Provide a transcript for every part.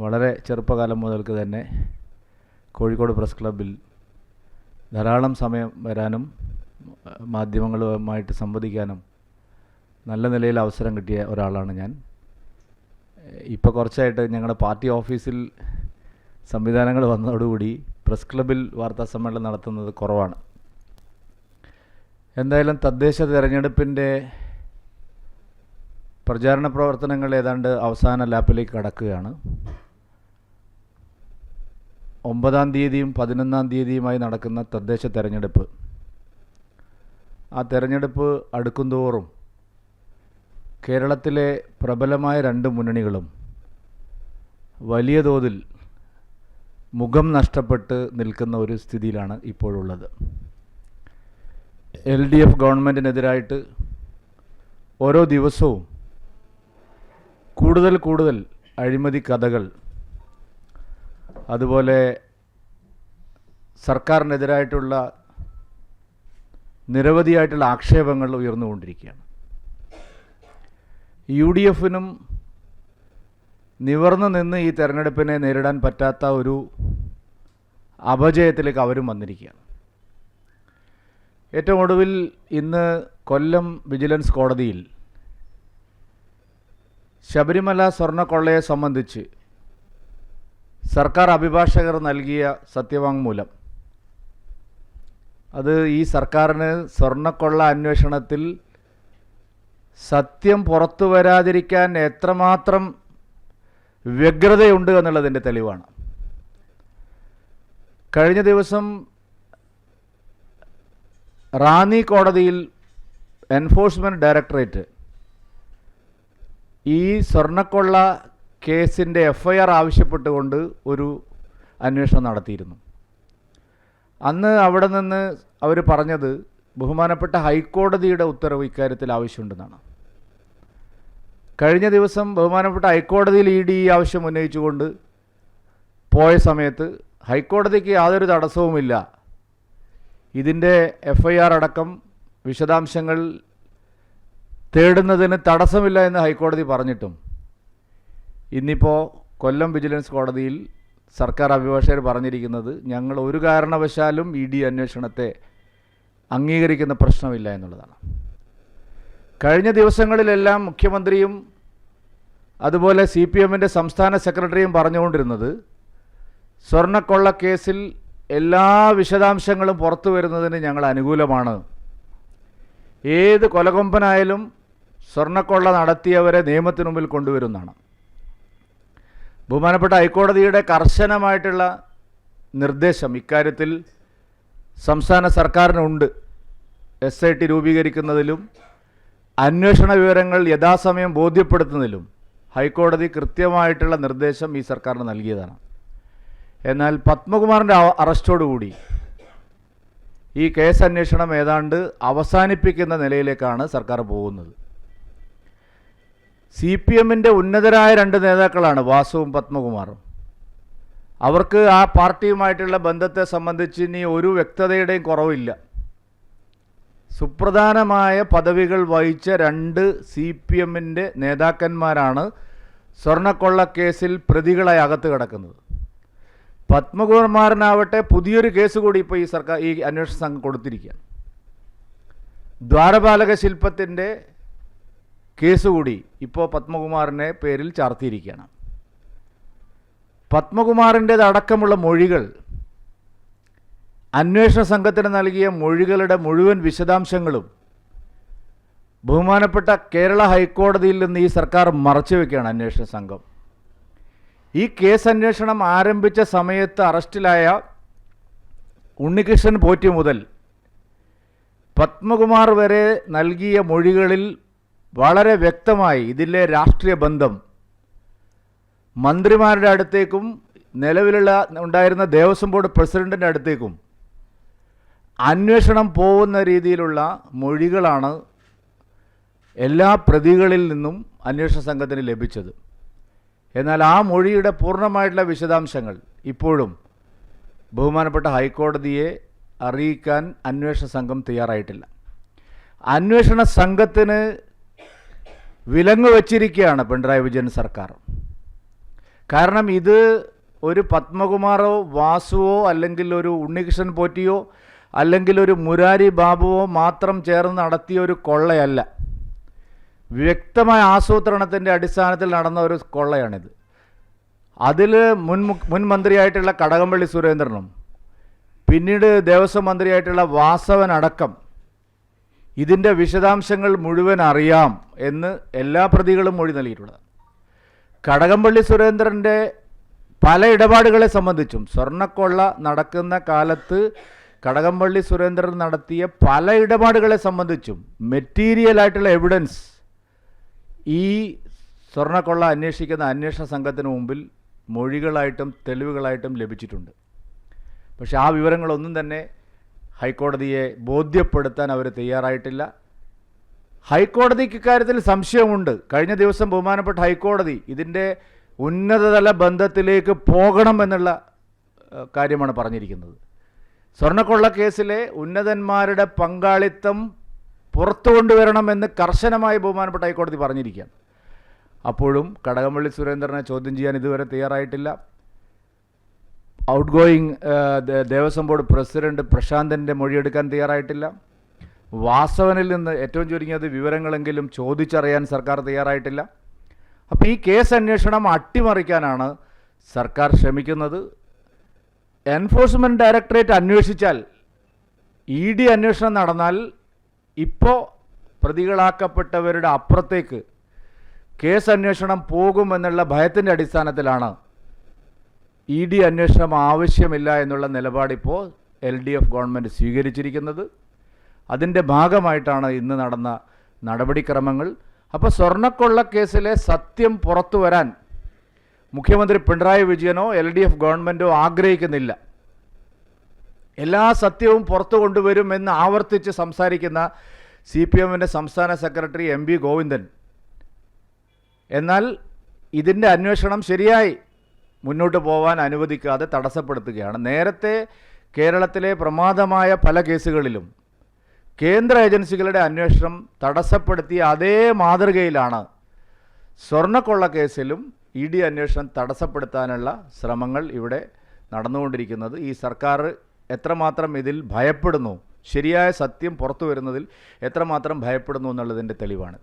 വളരെ ചെറുപ്പകാലം മുതൽക്ക് തന്നെ കോഴിക്കോട് പ്രസ് ക്ലബ്ബിൽ ധാരാളം സമയം വരാനും മാധ്യമങ്ങളുമായിട്ട് സംവദിക്കാനും നല്ല നിലയിൽ അവസരം കിട്ടിയ ഒരാളാണ് ഞാൻ. ഇപ്പോൾ കുറച്ചായിട്ട് ഞങ്ങളുടെ പാർട്ടി ഓഫീസിൽ സംവിധാനങ്ങൾ വന്നതോടുകൂടി പ്രസ് ക്ലബ്ബിൽ വാർത്താ സമ്മേളനം നടത്തുന്നത് കുറവാണ്. എന്തായാലും തദ്ദേശ തിരഞ്ഞെടുപ്പിൻ്റെ പ്രചാരണ പ്രവർത്തനങ്ങൾ ഏതാണ്ട് അവസാന ലാപ്പിലേക്ക് കടക്കുകയാണ്. 9-ാം തീയതിയും 11-ാം തീയതിയുമായി നടക്കുന്ന തദ്ദേശ തെരഞ്ഞെടുപ്പ്, ആ തെരഞ്ഞെടുപ്പ് അടുക്കുന്തോറും കേരളത്തിലെ പ്രബലമായ രണ്ട് മുന്നണികളും വലിയ തോതിൽ മുഖം നഷ്ടപ്പെട്ട് നിൽക്കുന്ന ഒരു സ്ഥിതിയിലാണ് ഇപ്പോഴുള്ളത്. LDF ഗവൺമെൻറ്റിനെതിരായിട്ട് ഓരോ ദിവസവും കൂടുതൽ അഴിമതി കഥകൾ, അതുപോലെ സർക്കാരിനെതിരായിട്ടുള്ള നിരവധിയായിട്ടുള്ള ആക്ഷേപങ്ങൾ ഉയർന്നുകൊണ്ടിരിക്കുകയാണ്. UDFനും നിവർന്നു നിന്ന് ഈ തെരഞ്ഞെടുപ്പിനെ നേരിടാൻ പറ്റാത്ത ഒരു അപജയത്തിലേക്ക് അവരും വന്നിരിക്കുകയാണ്. ഏറ്റവും ഒടുവിൽ ഇന്ന് കൊല്ലം വിജിലൻസ് കോടതിയിൽ ശബരിമല സ്വർണ്ണക്കൊള്ളയെ സംബന്ധിച്ച് സർക്കാർ അഭിഭാഷകർ നൽകിയ സത്യവാങ്മൂലം, അത് ഈ സർക്കാരിന് സ്വർണ്ണക്കൊള്ള അന്വേഷണത്തിൽ സത്യം പുറത്തു വരാതിരിക്കാൻ എത്രമാത്രം വ്യഗ്രതയുണ്ട് എന്നുള്ളതിൻ്റെ തെളിവാണ്. കഴിഞ്ഞ ദിവസം റാന്നി കോടതിയിൽ എൻഫോഴ്സ്മെൻറ്റ് ഡയറക്ടറേറ്റ് ഈ സ്വർണ്ണക്കൊള്ള കേസിൻ്റെ FIR ആവശ്യപ്പെട്ടുകൊണ്ട് ഒരു അന്വേഷണം നടത്തിയിരുന്നു. അന്ന് അവിടെ നിന്ന് അവർ പറഞ്ഞത് ബഹുമാനപ്പെട്ട ഹൈക്കോടതിയുടെ ഉത്തരവ് ഇക്കാര്യത്തിൽ ആവശ്യമുണ്ടെന്നാണ്. കഴിഞ്ഞ ദിവസം ബഹുമാനപ്പെട്ട ഹൈക്കോടതിയിൽ ED ഈ ആവശ്യം ഉന്നയിച്ചുകൊണ്ട് പോയ സമയത്ത് ഹൈക്കോടതിക്ക് യാതൊരു തടസ്സവുമില്ല, ഇതിൻ്റെ FIR അടക്കം വിശദാംശങ്ങൾ തേടുന്നതിന് തടസ്സമില്ല എന്ന് ഹൈക്കോടതി പറഞ്ഞിട്ടും ഇന്നിപ്പോൾ കൊല്ലം വിജിലൻസ് കോടതിയിൽ സർക്കാർ അഭിഭാഷകർ പറഞ്ഞിരിക്കുന്നത് ഞങ്ങൾ ഒരു കാരണവശാലും ED അന്വേഷണത്തെ അംഗീകരിക്കുന്ന പ്രശ്നമില്ല എന്നുള്ളതാണ്. കഴിഞ്ഞ ദിവസങ്ങളിലെല്ലാം മുഖ്യമന്ത്രിയും അതുപോലെ CPMൻ്റെ സംസ്ഥാന സെക്രട്ടറിയും പറഞ്ഞുകൊണ്ടിരുന്നത് സ്വർണ്ണക്കൊള്ള കേസിൽ എല്ലാ വിശദാംശങ്ങളും പുറത്തു വരുന്നതിന് ഞങ്ങൾ അനുകൂലമാണ്, ഏത് കൊലകൊമ്പനായാലും സ്വർണ്ണക്കൊള്ള നടത്തിയവരെ നിയമത്തിനു മുമ്പിൽ കൊണ്ടുവരുന്നതാണ്. ബഹുമാനപ്പെട്ട ഹൈക്കോടതിയുടെ കർശനമായിട്ടുള്ള നിർദ്ദേശം ഇക്കാര്യത്തിൽ സംസ്ഥാന സർക്കാരിനുണ്ട്. SIT രൂപീകരിക്കുന്നതിലും അന്വേഷണ വിവരങ്ങൾ യഥാസമയം ബോധ്യപ്പെടുത്തുന്നതിലും ഹൈക്കോടതി കൃത്യമായിട്ടുള്ള നിർദ്ദേശം ഈ സർക്കാരിന് നൽകിയതാണ്. എന്നാൽ പത്മകുമാറിൻ്റെ അറസ്റ്റോടുകൂടി ഈ കേസ് അന്വേഷണം ഏതാണ്ട് അവസാനിപ്പിക്കുന്ന നിലയിലേക്കാണ് സർക്കാർ പോകുന്നത്. CPMൻ്റെ ഉന്നതരായ രണ്ട് നേതാക്കളാണ് വാസുവും പത്മകുമാറും. അവർക്ക് ആ പാർട്ടിയുമായിട്ടുള്ള ബന്ധത്തെ സംബന്ധിച്ച് ഇനി ഒരു വ്യക്തതയുടെയും കുറവില്ല. സുപ്രധാനമായ പദവികൾ വഹിച്ച രണ്ട് CPMൻ്റെ നേതാക്കന്മാരാണ് സ്വർണ്ണക്കൊള്ള കേസിൽ പ്രതികളായി അകത്ത് കിടക്കുന്നത്. പത്മകുമാറിനാവട്ടെ പുതിയൊരു കേസ് കൂടി ഇപ്പോൾ ഈ അന്വേഷണ സംഘം കൊടുത്തിരിക്കുകയാണ്. ദ്വാരപാലക ശില്പത്തിൻ്റെ കേസ് കൂടി ഇപ്പോൾ പത്മകുമാറിൻ്റെ പേരിൽ ചാർത്തിയിരിക്കുകയാണ്. പത്മകുമാറിൻ്റേതടക്കമുള്ള മൊഴികൾ, അന്വേഷണ സംഘത്തിന് നൽകിയ മൊഴികളുടെ മുഴുവൻ വിശദാംശങ്ങളും ബഹുമാനപ്പെട്ട കേരള ഹൈക്കോടതിയിൽ നിന്ന് ഈ സർക്കാർ മറച്ചുവെക്കുകയാണ് അന്വേഷണ സംഘം. ഈ കേസ് അന്വേഷണം ആരംഭിച്ച സമയത്ത് അറസ്റ്റിലായ ഉണ്ണികൃഷ്ണൻ പോറ്റി മുതൽ പത്മകുമാർ വരെ നൽകിയ മൊഴികളിൽ വളരെ വ്യക്തമായി ഇതിലെ രാഷ്ട്രീയ ബന്ധം മന്ത്രിമാരുടെ അടുത്തേക്കും ഉണ്ടായിരുന്ന ദേവസ്വം ബോർഡ് പ്രസിഡന്റിൻ്റെ അടുത്തേക്കും അന്വേഷണം പോകുന്ന രീതിയിലുള്ള മൊഴികളാണ് എല്ലാ പ്രതികളിൽ നിന്നും അന്വേഷണ സംഘത്തിന് ലഭിച്ചത്. എന്നാൽ ആ മൊഴിയുടെ പൂർണ്ണമായിട്ടുള്ള വിശദാംശങ്ങൾ ഇപ്പോഴും ബഹുമാനപ്പെട്ട ഹൈക്കോടതിയെ അറിയിക്കാൻ അന്വേഷണ സംഘം തയ്യാറായിട്ടില്ല. അന്വേഷണ സംഘത്തിന് വിലങ്ങ് വച്ചിരിക്കുകയാണ് പിണറായി വിജയൻ സർക്കാർ. കാരണം ഇത് ഒരു പത്മകുമാറോ വാസുവോ അല്ലെങ്കിൽ ഒരു ഉണ്ണികൃഷ്ണൻ പോറ്റിയോ അല്ലെങ്കിൽ ഒരു മുരാരി ബാബുവോ മാത്രം ചേർന്ന് നടത്തിയ ഒരു കൊള്ളയല്ല. വ്യക്തമായ ആസൂത്രണത്തിൻ്റെ അടിസ്ഥാനത്തിൽ നടന്ന ഒരു കൊള്ളയാണിത്. അതിൽ മുൻ മന്ത്രിയായിട്ടുള്ള കടകംപള്ളി സുരേന്ദ്രനും പിന്നീട് ദേവസ്വം മന്ത്രിയായിട്ടുള്ള വാസവനടക്കം ഇതിൻ്റെ വിശദാംശങ്ങൾ മുഴുവൻ അറിയാം എന്ന് എല്ലാ പ്രതികളും മൊഴി നൽകിയിട്ടുള്ളത്. കടകംപള്ളി സുരേന്ദ്രൻ്റെ പല ഇടപാടുകളെ സംബന്ധിച്ചും സ്വർണ്ണക്കൊള്ള നടക്കുന്ന കാലത്ത് കടകംപള്ളി സുരേന്ദ്രൻ നടത്തിയ പല ഇടപാടുകളെ സംബന്ധിച്ചും മെറ്റീരിയലായിട്ടുള്ള എവിഡൻസ് ഈ സ്വർണ്ണക്കൊള്ള അന്വേഷിക്കുന്ന അന്വേഷണ സംഘത്തിന് മുമ്പിൽ മൊഴികളായിട്ടും തെളിവുകളായിട്ടും ലഭിച്ചിട്ടുണ്ട്. പക്ഷേ ആ വിവരങ്ങളൊന്നും തന്നെ ഹൈക്കോടതിയെ ബോധ്യപ്പെടുത്താൻ അവർ തയ്യാറായിട്ടില്ല. ഹൈക്കോടതിക്ക് ഇക്കാര്യത്തിൽ സംശയമുണ്ട്. കഴിഞ്ഞ ദിവസം ബഹുമാനപ്പെട്ട ഹൈക്കോടതി ഇതിൻ്റെ ഉന്നതതല ബന്ധത്തിലേക്ക് പോകണം എന്നുള്ള കാര്യമാണ് പറഞ്ഞിരിക്കുന്നത്. സ്വർണ്ണക്കൊള്ള കേസിലെ ഉന്നതന്മാരുടെ പങ്കാളിത്തം പുറത്തു കൊണ്ടുവരണമെന്ന് കർശനമായി ബഹുമാനപ്പെട്ട ഹൈക്കോടതി പറഞ്ഞിരിക്കുകയാണ്. അപ്പോഴും കടകംപള്ളി സുരേന്ദ്രനെ ചോദ്യം ചെയ്യാൻ ഇതുവരെ തയ്യാറായിട്ടില്ല. Outgoing Devaswom board president പ്രശാന്തൻ്റെ മൊഴിയെടുക്കാൻ തയ്യാറായിട്ടില്ല. വാസവനിൽ നിന്ന് ഏറ്റവും ചുരുങ്ങിയത് വിവരങ്ങളെങ്കിലും ചോദിച്ചറിയാൻ സർക്കാർ തയ്യാറായിട്ടില്ല. അപ്പോൾ ഈ കേസ് അന്വേഷണം അട്ടിമറിക്കാനാണ് സർക്കാർ ശ്രമിക്കുന്നത്. എൻഫോഴ്സ്മെൻറ്റ് ഡയറക്ടറേറ്റ് അന്വേഷിച്ചാൽ, ED അന്വേഷണം നടന്നാൽ ഇപ്പോൾ പ്രതികളാക്കപ്പെട്ടവരുടെ അപ്പുറത്തേക്ക് കേസ് അന്വേഷണം പോകുമെന്നുള്ള ഭയത്തിൻ്റെ അടിസ്ഥാനത്തിലാണ് ED അന്വേഷണം ആവശ്യമില്ല എന്നുള്ള നിലപാടിപ്പോൾ LDF ഗവൺമെൻറ് സ്വീകരിച്ചിരിക്കുന്നത്. അതിൻ്റെ ഭാഗമായിട്ടാണ് ഇന്ന് നടന്ന നടപടിക്രമങ്ങൾ. അപ്പോൾ സ്വർണ്ണക്കൊള്ള കേസിലെ സത്യം പുറത്തു വരാൻ മുഖ്യമന്ത്രി പിണറായി വിജയനോ LDF ഗവൺമെൻറ്റോ ആഗ്രഹിക്കുന്നില്ല. എല്ലാ സത്യവും പുറത്തു കൊണ്ടുവരുമെന്ന് ആവർത്തിച്ച് സംസാരിക്കുന്ന CPMൻ്റെ സംസ്ഥാന സെക്രട്ടറി MB ഗോവിന്ദൻ എന്നാൽ ഇതിൻ്റെ അന്വേഷണം ശരിയായി മുന്നോട്ട് പോകാൻ അനുവദിക്കാതെ തടസ്സപ്പെടുത്തുകയാണ്. നേരത്തെ കേരളത്തിലെ പ്രമാദമായ പല കേസുകളിലും കേന്ദ്ര ഏജൻസികളുടെ അന്വേഷണം തടസ്സപ്പെടുത്തിയ അതേ മാതൃകയിലാണ് സ്വർണ്ണക്കൊള്ള കേസിലും ED അന്വേഷണം തടസ്സപ്പെടുത്താനുള്ള ശ്രമങ്ങൾ ഇവിടെ നടന്നുകൊണ്ടിരിക്കുന്നത്. ഈ സർക്കാർ എത്രമാത്രം ഇതിൽ ഭയപ്പെടുന്നു, ശരിയായ സത്യം പുറത്തു വരുന്നതിൽ എത്രമാത്രം ഭയപ്പെടുന്നു എന്നുള്ളതിൻ്റെ തെളിവാണ്.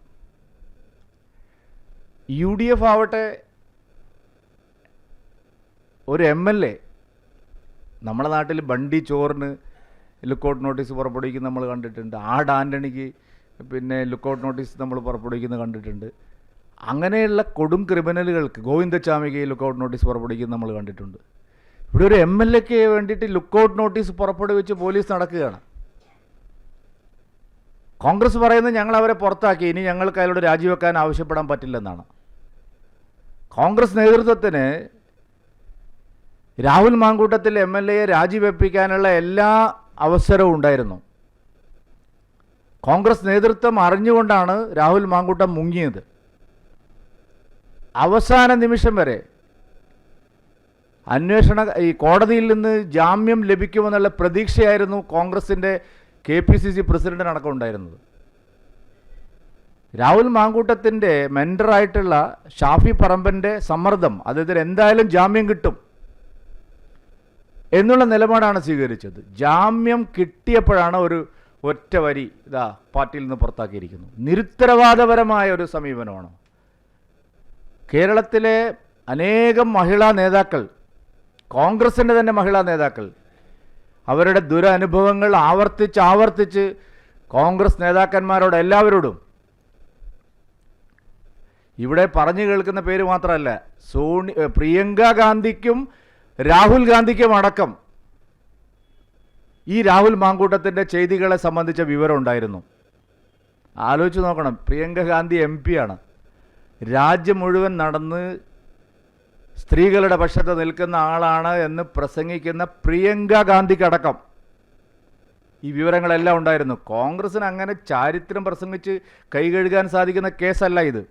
UDF ആവട്ടെ, ഒരു MLA നമ്മുടെ നാട്ടിൽ ബണ്ടി ചോറിന് ലുക്കൗട്ട് നോട്ടീസ് പുറപ്പെടുവിക്കുന്നത് നമ്മൾ കണ്ടിട്ടുണ്ട്. ആന്റണിക്ക് പിന്നെ ലുക്കൗട്ട് നോട്ടീസ് നമ്മൾ പുറപ്പെടുവിക്കുന്നത് കണ്ടിട്ടുണ്ട്. അങ്ങനെയുള്ള കൊടും ക്രിമിനലുകൾക്ക് ഗോവിന്ദച്ചാമിക്ക് ലുക്കൗട്ട് നോട്ടീസ് പുറപ്പെടുവിക്കുന്നത് നമ്മൾ കണ്ടിട്ടുണ്ട്. ഇവിടെ ഒരു MLAക്ക് വേണ്ടിയിട്ട് ലുക്കൗട്ട് നോട്ടീസ് പുറപ്പെടുവിച്ച് പോലീസ് നടക്കുകയാണ്. കോൺഗ്രസ് പറയുന്നത് ഞങ്ങൾ അവരെ പുറത്താക്കി, ഇനി ഞങ്ങൾക്ക് അയാളോട് രാജിവെക്കാൻ ആവശ്യപ്പെടാൻ പറ്റില്ലെന്നാണ്. കോൺഗ്രസ് നേതൃത്വത്തിന് രാഹുൽ മാങ്കൂട്ടത്തിൽ MLAയെ രാജിവെപ്പിക്കാനുള്ള എല്ലാ അവസരവും ഉണ്ടായിരുന്നു. കോൺഗ്രസ് നേതൃത്വം അറിഞ്ഞുകൊണ്ടാണ് രാഹുൽ മാങ്കൂട്ടം മുങ്ങിയത്. അവസാന നിമിഷം വരെ ഈ കോടതിയിൽ നിന്ന് ജാമ്യം ലഭിക്കുമെന്നുള്ള പ്രതീക്ഷയായിരുന്നു കോൺഗ്രസിൻ്റെ KPCC പ്രസിഡന്റിനടക്കം ഉണ്ടായിരുന്നത്. രാഹുൽ മാങ്കൂട്ടത്തിൻ്റെ മെൻറ്ററായിട്ടുള്ള ഷാഫി പറമ്പൻ്റെ സമ്മർദ്ദം, അദ്ദേഹത്തിന് എന്തായാലും ജാമ്യം കിട്ടും എന്നുള്ള നിലപാടാണ് സ്വീകരിച്ചത്. ജാമ്യം കിട്ടിയപ്പോഴാണ് ഒരു ഒറ്റ വരി പാർട്ടിയിൽ നിന്ന് പുറത്താക്കിയിരിക്കുന്നു. നിരുത്തരവാദപരമായ ഒരു സമീപനമാണ്. കേരളത്തിലെ അനേകം മഹിളാ നേതാക്കൾ, കോൺഗ്രസിൻ്റെ തന്നെ മഹിളാ നേതാക്കൾ അവരുടെ ദുരനുഭവങ്ങൾ ആവർത്തിച്ച് കോൺഗ്രസ് നേതാക്കന്മാരോട് എല്ലാവരോടും, ഇവിടെ പറഞ്ഞു കേൾക്കുന്ന പേര് മാത്രമല്ല, പ്രിയങ്ക ഗാന്ധിക്കും രാഹുൽ ഗാന്ധിക്കും അടക്കം ഈ രാഹുൽ മാങ്കൂട്ടത്തിൻ്റെ ചെയ്തികളെ സംബന്ധിച്ച വിവരം ഉണ്ടായിരുന്നു. ആലോചിച്ച് നോക്കണം. പ്രിയങ്ക ഗാന്ധി MP ആണ്. രാജ്യം മുഴുവൻ നടന്ന് സ്ത്രീകളുടെ പക്ഷത്ത് നിൽക്കുന്ന ആളാണ് എന്ന് പ്രസംഗിക്കുന്ന പ്രിയങ്ക ഗാന്ധിക്കടക്കം ഈ വിവരങ്ങളെല്ലാം ഉണ്ടായിരുന്നു. കോൺഗ്രസിന് അങ്ങനെ ചാരിത്രം പ്രസംഗിച്ച് കൈ കഴുകാൻ സാധിക്കുന്ന കേസല്ല ഇത്.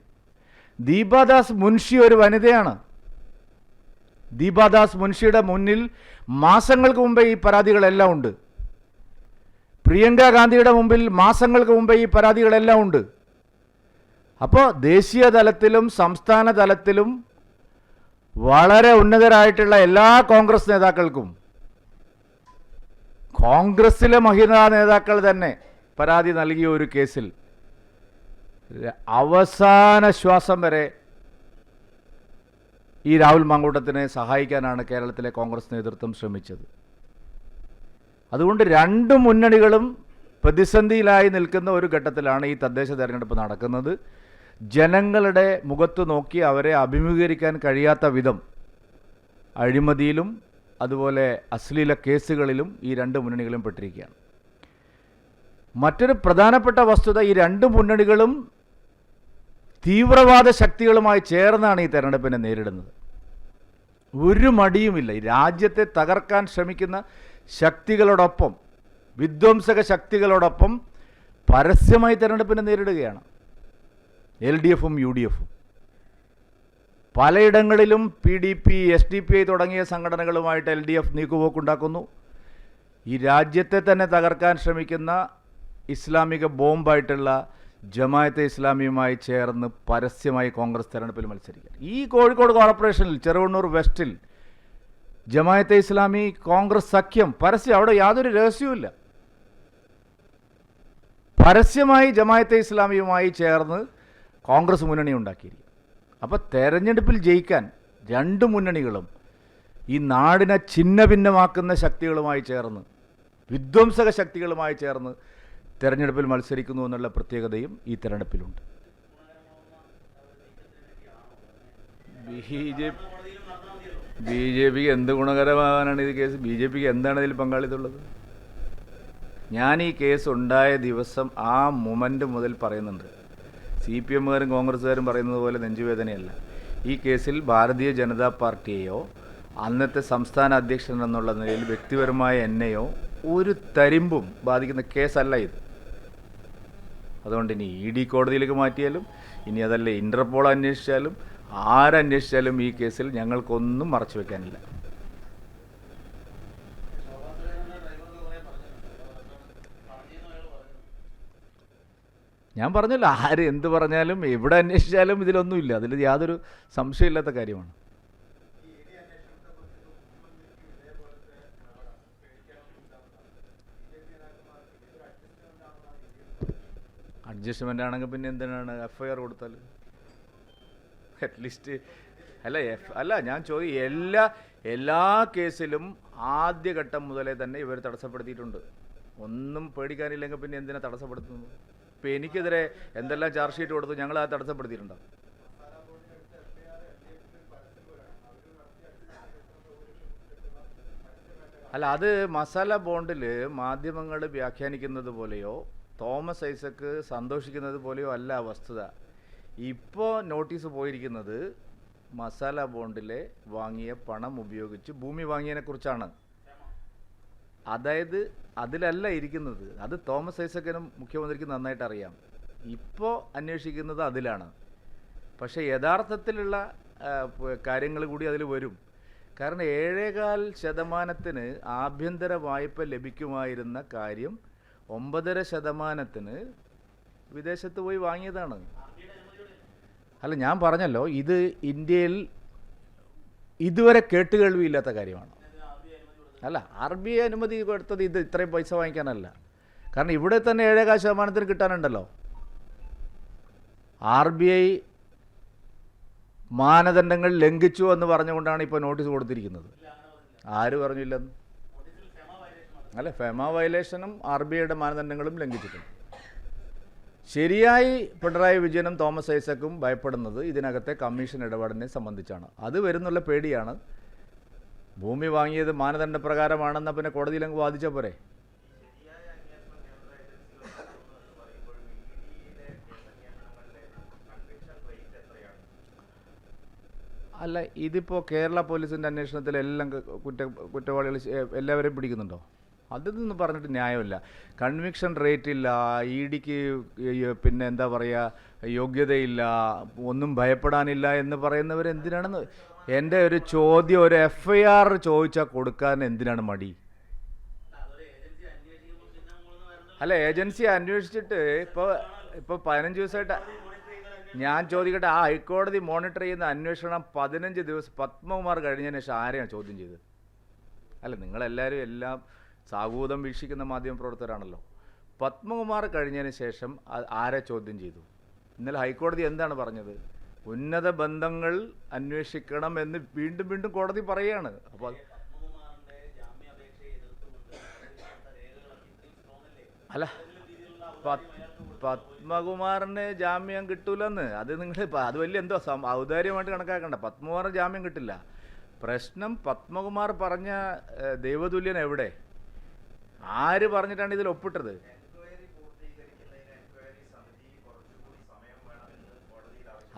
ദീപാദാസ് മുൻഷി ഒരു വനിതയാണ്. ദീപാദാസ് മുൻഷിയുടെ മുന്നിൽ മാസങ്ങൾക്ക് മുമ്പേ ഈ പരാതികളെല്ലാം ഉണ്ട്. പ്രിയങ്ക ഗാന്ധിയുടെ മുമ്പിൽ മാസങ്ങൾക്ക് മുമ്പേ ഈ പരാതികളെല്ലാം ഉണ്ട്. അപ്പോൾ ദേശീയ തലത്തിലും സംസ്ഥാന തലത്തിലും വളരെ ഉന്നതരായിട്ടുള്ള എല്ലാ കോൺഗ്രസ് നേതാക്കൾക്കും, കോൺഗ്രസിലെ മഹിളാ നേതാക്കൾ തന്നെ പരാതി നൽകിയ ഒരു കേസിൽ അവസാന ശ്വാസം വരെ ഈ രാഹുൽ മാങ്കൂട്ടത്തിനെ സഹായിക്കാനാണ് കേരളത്തിലെ കോൺഗ്രസ് നേതൃത്വം ശ്രമിച്ചത്. അതുകൊണ്ട് രണ്ട് മുന്നണികളും പ്രതിസന്ധിയിലായി നിൽക്കുന്ന ഒരു ഘട്ടത്തിലാണ് ഈ തദ്ദേശ തെരഞ്ഞെടുപ്പ് നടക്കുന്നത്. ജനങ്ങളുടെ മുഖത്ത് നോക്കി അവരെ അഭിമുഖീകരിക്കാൻ കഴിയാത്ത വിധം അഴിമതിയിലും അതുപോലെ അശ്ലീല കേസുകളിലും ഈ രണ്ട് മുന്നണികളും പെട്ടിരിക്കുകയാണ്. മറ്റൊരു പ്രധാനപ്പെട്ട വസ്തുത, ഈ രണ്ട് മുന്നണികളും തീവ്രവാദ ശക്തികളുമായി ചേർന്നാണ് ഈ തെരഞ്ഞെടുപ്പിനെ നേരിടുന്നത്. ഒരു മടിയുമില്ല. ഈ രാജ്യത്തെ തകർക്കാൻ ശ്രമിക്കുന്ന ശക്തികളോടൊപ്പം, വിധ്വംസക ശക്തികളോടൊപ്പം പരസ്യമായി തെരഞ്ഞെടുപ്പിനെ നേരിടുകയാണ് LDFും UDFും. പലയിടങ്ങളിലും PDP, SDPI തുടങ്ങിയ സംഘടനകളുമായിട്ട് LDF നീക്കുപോക്കുണ്ടാക്കുന്നു. ഈ രാജ്യത്തെ തന്നെ തകർക്കാൻ ശ്രമിക്കുന്ന ഇസ്ലാമിക ബോംബായിട്ടുള്ള ജമാഅത്തെ ഇസ്ലാമിയുമായി ചേർന്ന് പരസ്യമായി കോൺഗ്രസ് തെരഞ്ഞെടുപ്പിൽ മത്സരിക്കുക. ഈ കോഴിക്കോട് കോർപ്പറേഷനിൽ ചെറുവണ്ണൂർ വെസ്റ്റിൽ ജമാഅത്തെ ഇസ്ലാമി കോൺഗ്രസ് സഖ്യം പരസ്യം, അവിടെ യാതൊരു രഹസ്യവുമില്ല, പരസ്യമായി ജമാഅത്തെ ഇസ്ലാമിയുമായി ചേർന്ന് കോൺഗ്രസ് മുന്നണി ഉണ്ടാക്കിയിരിക്കും. അപ്പോൾ തെരഞ്ഞെടുപ്പിൽ ജയിക്കാൻ രണ്ട് മുന്നണികളും ഈ നാടിനെ ഛിന്ന ഭിന്നമാക്കുന്ന ശക്തികളുമായി ചേർന്ന്, വിധ്വംസക ശക്തികളുമായി ചേർന്ന് തെരഞ്ഞെടുപ്പിൽ മത്സരിക്കുന്നു എന്നുള്ള പ്രത്യേകതയും ഈ തെരഞ്ഞെടുപ്പിലുണ്ട്. BJPക്ക് എന്ത് ഗുണകരമാകാനാണ് ഇത് കേസ്? BJPക്ക് എന്താണ് ഇതിൽ പങ്കാളിത്തമുള്ളത്? ഞാൻ ഈ കേസ് ഉണ്ടായ ദിവസം ആ മൊമെൻ്റ് മുതൽ പറയുന്നുണ്ട്. CPMകാരും കോൺഗ്രസ്സുകാരും പറയുന്നത് പോലെ നെഞ്ചുവേദനയല്ല. ഈ കേസിൽ ഭാരതീയ ജനതാ പാർട്ടിയെയോ അന്നത്തെ സംസ്ഥാന അധ്യക്ഷൻ എന്നുള്ള നിലയിൽ വ്യക്തിപരമായ എന്നെയോ ഒരു തരിമ്പും ബാധിക്കുന്ന കേസല്ല ഇത്. അതുകൊണ്ട് ഇനി ED കോടതിയിലേക്ക് മാറ്റിയാലും, ഇനി അതല്ല ഇൻ്റർപോൾ അന്വേഷിച്ചാലും, ആരന്വേഷിച്ചാലും ഈ കേസിൽ ഞങ്ങൾക്കൊന്നും മറച്ചു വെക്കാനില്ല. ഞാൻ പറഞ്ഞല്ലോ, ആര് എന്ത് പറഞ്ഞാലും എവിടെ അന്വേഷിച്ചാലും ഇതിലൊന്നുമില്ല, അതിൽ യാതൊരു സംശയമില്ലാത്ത കാര്യമാണ്. അഡ്ജസ്റ്റ്മെൻ്റ് ആണെങ്കിൽ പിന്നെ എന്തിനാണ് FIR കൊടുത്താൽ? അറ്റ്ലീസ്റ്റ് അല്ല ഞാൻ എല്ലാ കേസിലും ആദ്യഘട്ടം മുതലേ തന്നെ ഇവർ തടസ്സപ്പെടുത്തിയിട്ടുണ്ട്. ഒന്നും പേടിക്കാനില്ലെങ്കിൽ പിന്നെ എന്തിനാ തടസ്സപ്പെടുത്തുന്നു? ഇപ്പോൾ എനിക്കെതിരെ എന്തെല്ലാം ചാർജ് ഷീറ്റ് കൊടുത്തു, ഞങ്ങൾ അത് തടസ്സപ്പെടുത്തിയിട്ടുണ്ടോ? അല്ല, അത് മസാല ബോണ്ടിൽ മാധ്യമങ്ങൾ വ്യാഖ്യാനിക്കുന്നത് പോലെയോ തോമസ് ഐസക്ക് സന്തോഷിക്കുന്നത് പോലെയോ അല്ല വസ്തുത. ഇപ്പോൾ നോട്ടീസ് പോയിരിക്കുന്നത് മസാല ബോണ്ടിലെ വാങ്ങിയ പണം ഉപയോഗിച്ച് ഭൂമി വാങ്ങിയതിനെക്കുറിച്ചാണ്. അതായത് അതിലല്ല ഇരിക്കുന്നത്. അത് തോമസ് ഐസക്കിനും മുഖ്യമന്ത്രിക്ക് നന്നായിട്ട് അറിയാം. ഇപ്പോൾ അന്വേഷിക്കുന്നത് അതിലാണ്. പക്ഷേ യഥാർത്ഥത്തിലുള്ള കാര്യങ്ങൾ കൂടി അതിൽ വരും. കാരണം 7.25% ആഭ്യന്തര വായ്പ ലഭിക്കുമായിരുന്ന കാര്യം 9.5% വിദേശത്ത് പോയി വാങ്ങിയതാണ്. അല്ല, ഞാൻ പറഞ്ഞല്ലോ, ഇത് ഇന്ത്യയിൽ ഇതുവരെ കേട്ടുകേൾവിയില്ലാത്ത കാര്യമാണ്. അല്ല, RBI അനുമതി കൊടുത്തത് ഇത് ഇത്രയും പൈസ വാങ്ങിക്കാനല്ല. കാരണം ഇവിടെ തന്നെ 7.25% കിട്ടാനുണ്ടല്ലോ. RBI മാനദണ്ഡങ്ങൾ ലംഘിച്ചു എന്ന് പറഞ്ഞുകൊണ്ടാണ് ഇപ്പോൾ നോട്ടീസ് കൊടുത്തിരിക്കുന്നത്. ആര് പറഞ്ഞില്ലെന്ന്? അല്ല, ഫെമ വയലേഷനും RBIയുടെ മാനദണ്ഡങ്ങളും ലംഘിച്ചിട്ടുണ്ട്. ശരിയായി പിണറായി വിജയനും തോമസ് ഐസക്കും ഭയപ്പെടുന്നത് ഇതിനകത്തെ കമ്മീഷൻ ഇടപാടിനെ സംബന്ധിച്ചാണ്. അത് വരുന്നുള്ള പേടിയാണ്. ഭൂമി വാങ്ങിയത് മാനദണ്ഡപ്രകാരമാണെന്നാൽ പിന്നെ കോടതിയിലങ്ങ് വാദിച്ചാൽ പോരെ? അല്ല, ഇതിപ്പോൾ കേരള പോലീസിൻ്റെ അന്വേഷണത്തിൽ എല്ലാം കുറ്റവാളികൾ എല്ലാവരെയും പിടിക്കുന്നുണ്ടോ? അതൊന്നും പറഞ്ഞിട്ട് ന്യായമില്ല. കൺവിക്ഷൻ റേറ്റ് ഇല്ല, EDക്ക് പിന്നെ എന്താ പറയുക, യോഗ്യതയില്ല, ഒന്നും ഭയപ്പെടാനില്ല എന്ന് പറയുന്നവർ എന്തിനാണെന്ന് എൻ്റെ ഒരു ചോദ്യം. ഒരു FIR ചോദിച്ചാൽ കൊടുക്കാൻ എന്തിനാണ് മടി? അല്ല, ഏജൻസി അന്വേഷിച്ചിട്ട് ഇപ്പോൾ 15 ദിവസമായിട്ട് ഞാൻ ചോദിക്കട്ടെ, ആ ഹൈക്കോടതി മോണിറ്റർ ചെയ്യുന്ന അന്വേഷണം 15 ദിവസം പത്മകുമാർ കഴിഞ്ഞതിന് ശേഷം ആരെയാണ് ചോദ്യം ചെയ്തത്? അല്ല, നിങ്ങളെല്ലാവരും എല്ലാം സാഹൂതം വീക്ഷിക്കുന്ന മാധ്യമപ്രവർത്തകരാണല്ലോ. പത്മകുമാർ കഴിഞ്ഞതിന് ശേഷം ആരെ ചോദ്യം ചെയ്തു? ഇന്നലെ ഹൈക്കോടതി എന്താണ് പറഞ്ഞത്? ഉന്നത ബന്ധങ്ങൾ അന്വേഷിക്കണം എന്ന് വീണ്ടും വീണ്ടും കോടതി പറയുകയാണ്. അപ്പോൾ അല്ല, പത്മകുമാറിന് ജാമ്യം കിട്ടൂലെന്ന് അത് നിങ്ങൾ അത് വലിയ എന്തോ ഔദാര്യമായിട്ട് കണക്കാക്കണ്ട. പത്മകുമാറിന് ജാമ്യം കിട്ടില്ല. പ്രശ്നം പത്മകുമാർ പറഞ്ഞ ദൈവതുല്യൻ എവിടെ? ആര് പറഞ്ഞിട്ടാണ് ഇതിൽ ഒപ്പിട്ടത്?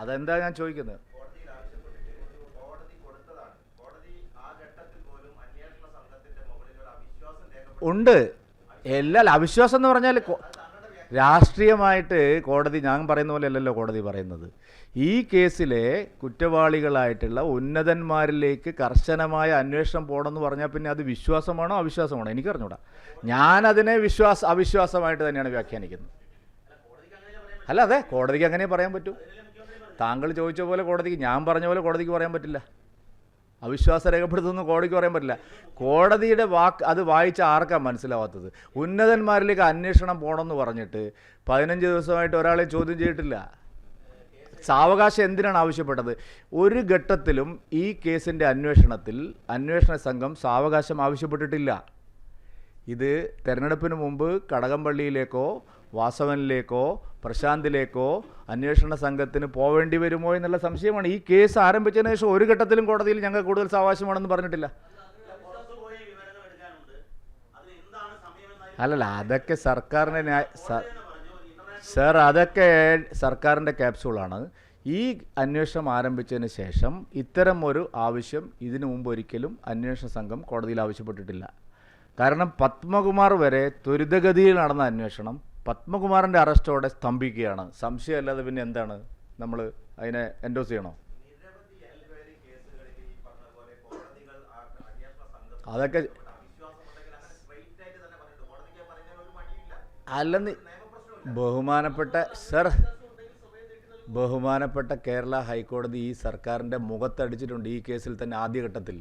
അതെന്താ ഞാൻ ചോദിക്കുന്നത്? ഉണ്ട്. എല്ലാ അവിശ്വാസം എന്ന് പറഞ്ഞാൽ രാഷ്ട്രീയമായിട്ട് കോടതി ഞാൻ പറയുന്ന പോലെ അല്ലല്ലോ കോടതി പറയുന്നത്. ഈ കേസിലെ കുറ്റവാളികളായിട്ടുള്ള ഉന്നതന്മാരിലേക്ക് കർശനമായ അന്വേഷണം പോകണമെന്ന് പറഞ്ഞാൽ പിന്നെ അത് വിശ്വാസമാണോ അവിശ്വാസമാണോ എനിക്കറിഞ്ഞൂടാ. ഞാനതിനെ അവിശ്വാസമായിട്ട് തന്നെയാണ് വ്യാഖ്യാനിക്കുന്നത്. അല്ല, അതെ, കോടതിക്ക് അങ്ങനെ പറയാൻ പറ്റൂ. താങ്കൾ ചോദിച്ച പോലെ കോടതിക്ക്, ഞാൻ പറഞ്ഞ പോലെ കോടതിക്ക് പറയാൻ പറ്റില്ല. അവിശ്വാസം രേഖപ്പെടുത്തുന്ന കോടതിക്ക് പറയാൻ പറ്റില്ല. കോടതിയുടെ വാക്ക് അത് വായിച്ച ആർക്കാണ് മനസ്സിലാവാത്തത്? ഉന്നതന്മാരിലേക്ക് അന്വേഷണം പോകണമെന്ന് പറഞ്ഞിട്ട് 15 ദിവസമായിട്ട് ഒരാളെ ചോദ്യം ചെയ്തിട്ടില്ല. സാവകാശം എന്തിനാണ് ആവശ്യപ്പെട്ടത്? ഒരു ഘട്ടത്തിലും ഈ കേസിൻ്റെ അന്വേഷണ സംഘം സാവകാശം ആവശ്യപ്പെട്ടിട്ടില്ല. ഇത് തെരഞ്ഞെടുപ്പിന് മുമ്പ് കടകംപള്ളിയിലേക്കോ വാസവനിലേക്കോ പ്രശാന്തിലേക്കോ അന്വേഷണ സംഘത്തിന് പോവേണ്ടി വരുമോ എന്നുള്ള സംശയമാണ്. ഈ കേസ് ആരംഭിച്ചതിന് ശേഷം ഒരു ഘട്ടത്തിലും കോടതിയിൽ ഞങ്ങൾ കൂടുതൽ സാവകാശമാണെന്ന് പറഞ്ഞിട്ടില്ല. അല്ലല്ല, അതൊക്കെ സർക്കാരിൻ്റെ സർ, അതൊക്കെ സർക്കാരിൻ്റെ ക്യാപ്സൂളാണ്. ഈ അന്വേഷണം ആരംഭിച്ചതിന് ശേഷം ഇത്തരം ഒരു ആവശ്യം ഇതിനു മുമ്പ് ഒരിക്കലും അന്വേഷണ സംഘം കോടതിയിൽ ആവശ്യപ്പെട്ടിട്ടില്ല. കാരണം പത്മകുമാർ വരെ ത്വരിതഗതിയിൽ നടന്ന അന്വേഷണം പത്മകുമാറിൻ്റെ അറസ്റ്റോടെ സ്തംഭിക്കുകയാണ്. സംശയമല്ലാതെ പിന്നെ എന്താണ് നമ്മൾ അതിനെ എൻഡോസ് ചെയ്യണോ? അതൊക്കെ അല്ലെന്ന് ബഹുമാനപ്പെട്ട കേരള ഹൈക്കോടതി ഈ സർക്കാരിൻ്റെ മുഖത്തടിച്ചിട്ടുണ്ട് ഈ കേസിൽ തന്നെ ആദ്യഘട്ടത്തിൽ.